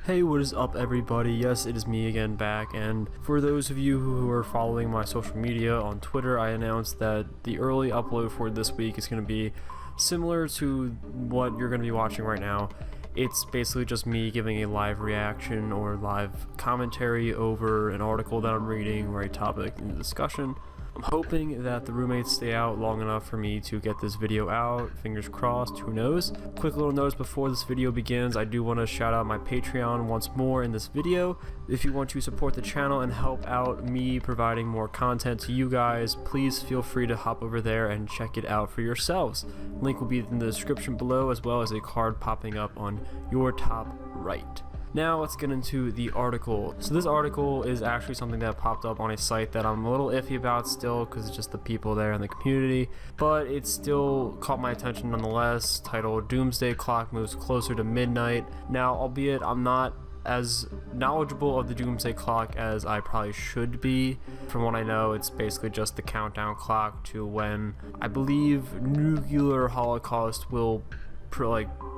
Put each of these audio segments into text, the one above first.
Hey, what is up everybody? Yes, it is me again back, and for those of you who are following my social media on Twitter, I announced that the early upload for this week is going to be similar to what you're going to be watching right now. It's basically just me giving a live reaction or live commentary over an article that I'm reading or a topic in the discussion. I'm hoping that the roommates stay out long enough for me to get this video out. Fingers crossed, who knows. Quick little notice before this video begins, I do want to shout out my Patreon once more in this video. If you want to support the channel and help out me providing more content to you guys, please feel free to hop over there and check it out for yourselves. Link will be in the description below, as well as a card popping up on your top right. Now let's get into the article. So this article is actually something that popped up on a site that I'm a little iffy about still, because it's just the people there in the community, but it still caught my attention nonetheless. Titled "Doomsday Clock Moves Closer to Midnight." Now, albeit I'm not as knowledgeable of the Doomsday Clock as I probably should be, from what I know, it's basically just the countdown clock to when I believe nuclear holocaust will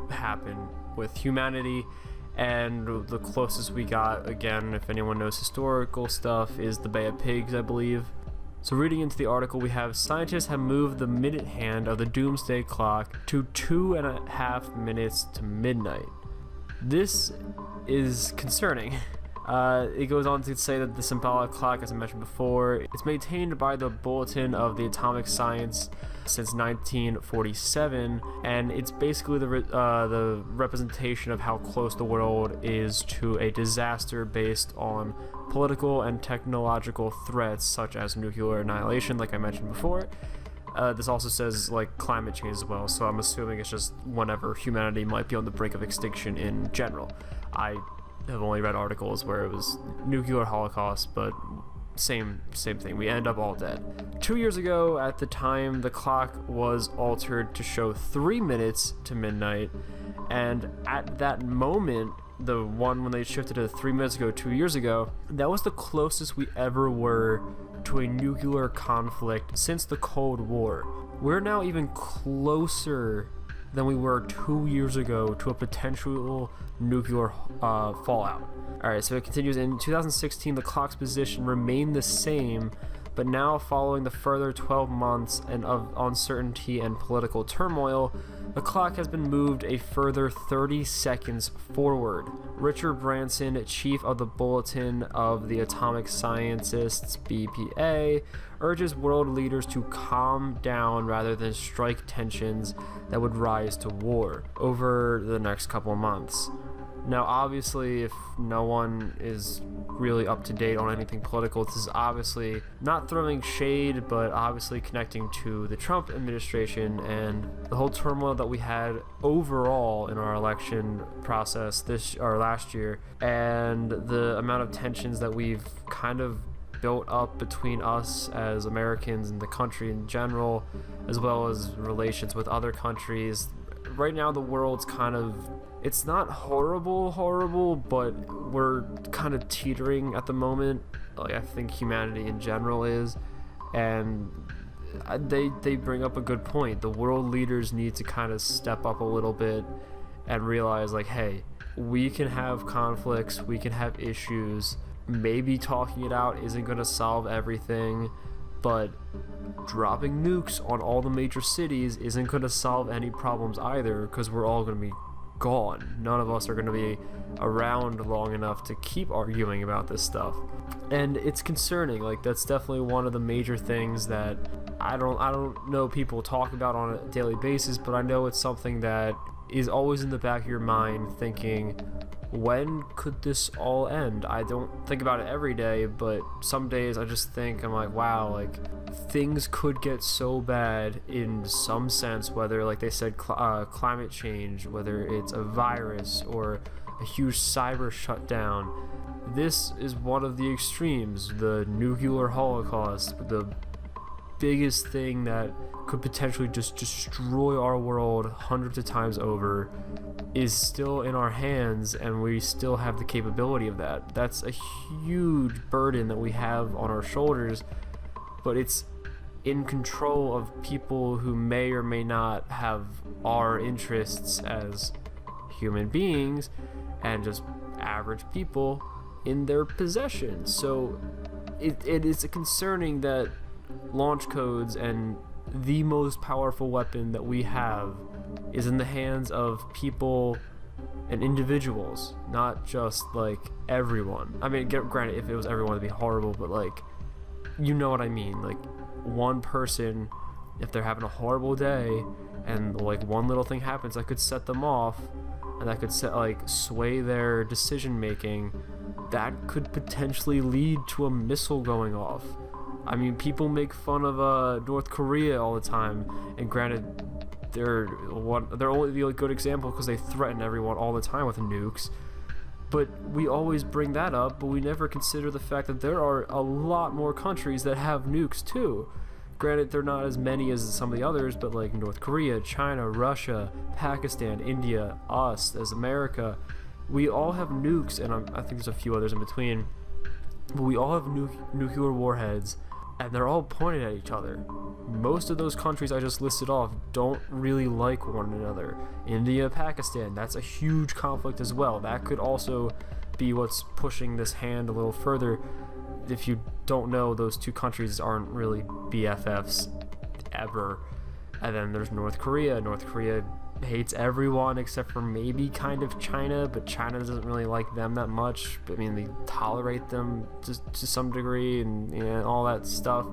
happen with humanity. And the closest we got, again, if anyone knows historical stuff, is the Bay of Pigs, I believe. So reading into the article, we have scientists have moved the minute hand of the Doomsday Clock to 2.5 minutes to midnight. This is concerning. It goes on to say that the symbolic clock, as I mentioned before, it's maintained by the Bulletin of the Atomic Science since 1947, and it's basically the representation of how close the world is to a disaster based on political and technological threats such as nuclear annihilation, like I mentioned before. This also says climate change as well, so I'm assuming it's just whenever humanity might be on the brink of extinction in general. I have only read articles where it was nuclear holocaust, but same thing, we end up all dead. 2 years ago, at the time, the clock was altered to show 3 minutes to midnight, and at that moment, the one when they shifted to 3 minutes ago 2 years ago, that was the closest we ever were to a nuclear conflict since the Cold War. We're now even closer than we were 2 years ago to a potential nuclear fallout. Alright, so it continues. In 2016, the clock's position remained the same, but now, following the further 12 months of uncertainty and political turmoil, the clock has been moved a further 30 seconds forward. Richard Branson, chief of the Bulletin of the Atomic Scientists, BPA, urges world leaders to calm down rather than strike tensions that would rise to war over the next couple of months. Now, obviously, if no one is really up to date on anything political, this is obviously not throwing shade, but obviously connecting to the Trump administration and the whole turmoil that we had overall in our election process last year, and the amount of tensions that we've kind of built up between us as Americans and the country in general, as well as relations with other countries. Right now, the world's kind of, it's not horrible, but we're kind of teetering at the moment. I think humanity in general is, and they bring up a good point. The world leaders need to kind of step up a little bit and realize, hey, we can have conflicts, we can have issues. Maybe talking it out isn't going to solve everything, but dropping nukes on all the major cities isn't going to solve any problems either, because we're all going to be gone. None of us are going to be around long enough to keep arguing about this stuff, and it's concerning. That's definitely one of the major things that I don't know people talk about on a daily basis, but I know it's something that is always in the back of your mind, thinking, when could this all end? I don't think about it every day, but some days I just think, I'm like, wow, things could get so bad in some sense, whether, they said, climate change, whether it's a virus or a huge cyber shutdown. This is one of the extremes, the nuclear holocaust, the biggest thing that could potentially just destroy our world hundreds of times over, is still in our hands, and we still have the capability of that. That's a huge burden that we have on our shoulders, but it's in control of people who may or may not have our interests as human beings, and just average people in their possession. So it is concerning that launch codes and the most powerful weapon that we have is in the hands of people and individuals, not just like everyone. I mean, granted, if it was everyone it'd be horrible, but like, you know what I mean. Like, one person, if they're having a horrible day and like one little thing happens that could set them off, and that could sway their decision making, that could potentially lead to a missile going off. I mean, people make fun of North Korea all the time, and granted, they're only the good example because they threaten everyone all the time with nukes. But we always bring that up, but we never consider the fact that there are a lot more countries that have nukes too. Granted, they're not as many as some of the others, but like North Korea, China, Russia, Pakistan, India, us as America, we all have nukes, and I think there's a few others in between, but we all have nuclear warheads, and they're all pointed at each other. Most of those countries I just listed off don't really like one another. India, Pakistan, that's a huge conflict as well. That could also be what's pushing this hand a little further. If you don't know, those two countries aren't really BFFs ever. And then there's North Korea. North Korea hates everyone except for maybe kind of China, but China doesn't really like them that much. I mean, they tolerate them to some degree and all that stuff,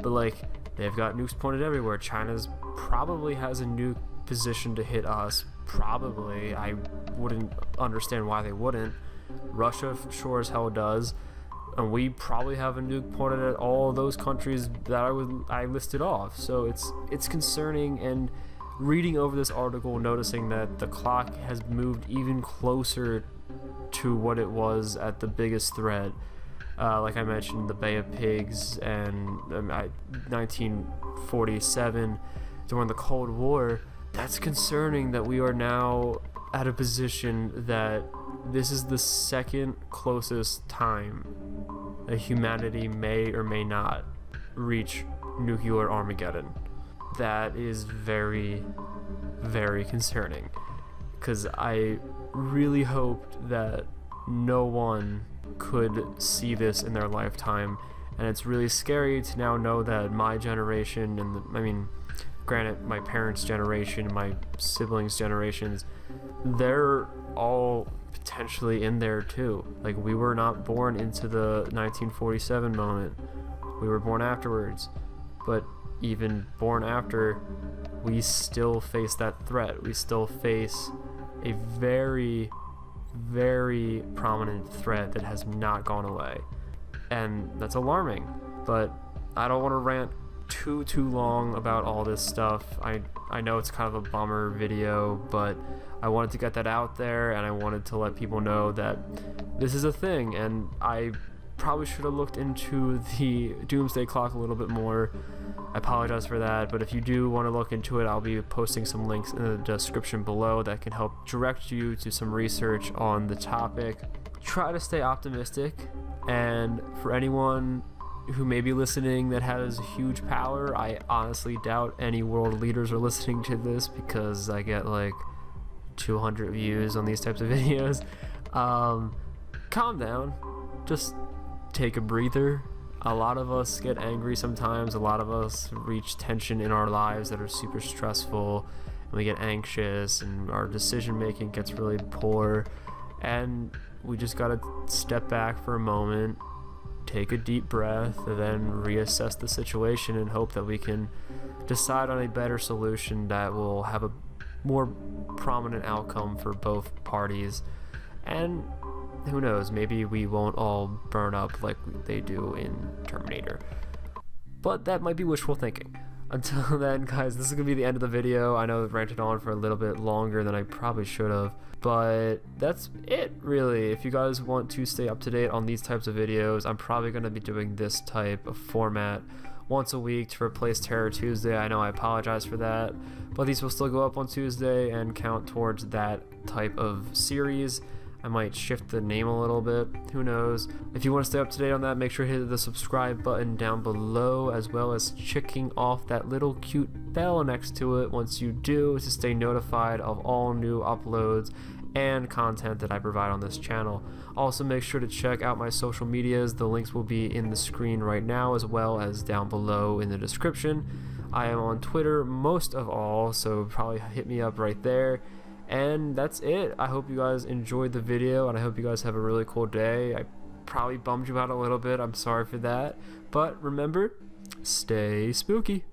but like, they've got nukes pointed everywhere. China's probably has a nuke position to hit us, probably. I wouldn't understand why they wouldn't. Russia sure as hell does, and we probably have a nuke pointed at all of those countries that I listed off. So it's concerning, and reading over this article, noticing that the clock has moved even closer to what it was at the biggest threat. Like I mentioned, the Bay of Pigs and 1947 during the Cold War. That's concerning that we are now at a position that this is the second closest time that humanity may or may not reach nuclear Armageddon. That is very, very concerning, because I really hoped that no one could see this in their lifetime, and it's really scary to now know that my generation and granted, my parents' generation, my siblings' generations, they're all potentially in there too. Like, we were not born into the 1947 moment. We were born afterwards, but even born after, we still face that threat. We still face a very, very prominent threat that has not gone away, and that's alarming. But I don't want to rant too long about all this stuff. I know it's kind of a bummer video, but I wanted to get that out there, and I wanted to let people know that this is a thing, and I probably should have looked into the Doomsday Clock a little bit more. I apologize for that, but if you do want to look into it, I'll be posting some links in the description below that can help direct you to some research on the topic. Try to stay optimistic, and for anyone who may be listening that has huge power, I honestly doubt any world leaders are listening to this, because I get like 200 views on these types of videos. Calm down, just take a breather. A lot of us get angry sometimes. A lot of us reach tension in our lives that are super stressful, and we get anxious, and our decision making gets really poor, and we just gotta step back for a moment, take a deep breath, and then reassess the situation and hope that we can decide on a better solution that will have a more prominent outcome for both parties. And who knows, maybe we won't all burn up like they do in Terminator. But that might be wishful thinking. Until then, guys, this is going to be the end of the video. I know I've ranted on for a little bit longer than I probably should have, but that's it, really. If you guys want to stay up to date on these types of videos, I'm probably going to be doing this type of format once a week to replace Terror Tuesday. I know I apologize for that, but these will still go up on Tuesday and count towards that type of series. I might shift the name a little bit, who knows. If you want to stay up to date on that, make sure to hit the subscribe button down below, as well as checking off that little cute bell next to it once you do, to stay notified of all new uploads and content that I provide on this channel. Also, make sure to check out my social medias. The links will be in the screen right now as well as down below in the description. I am on Twitter most of all, so probably hit me up right there. And that's it. I hope you guys enjoyed the video, and I hope you guys have a really cool day. I probably bummed you out a little bit. I'm sorry for that. But remember, stay spooky.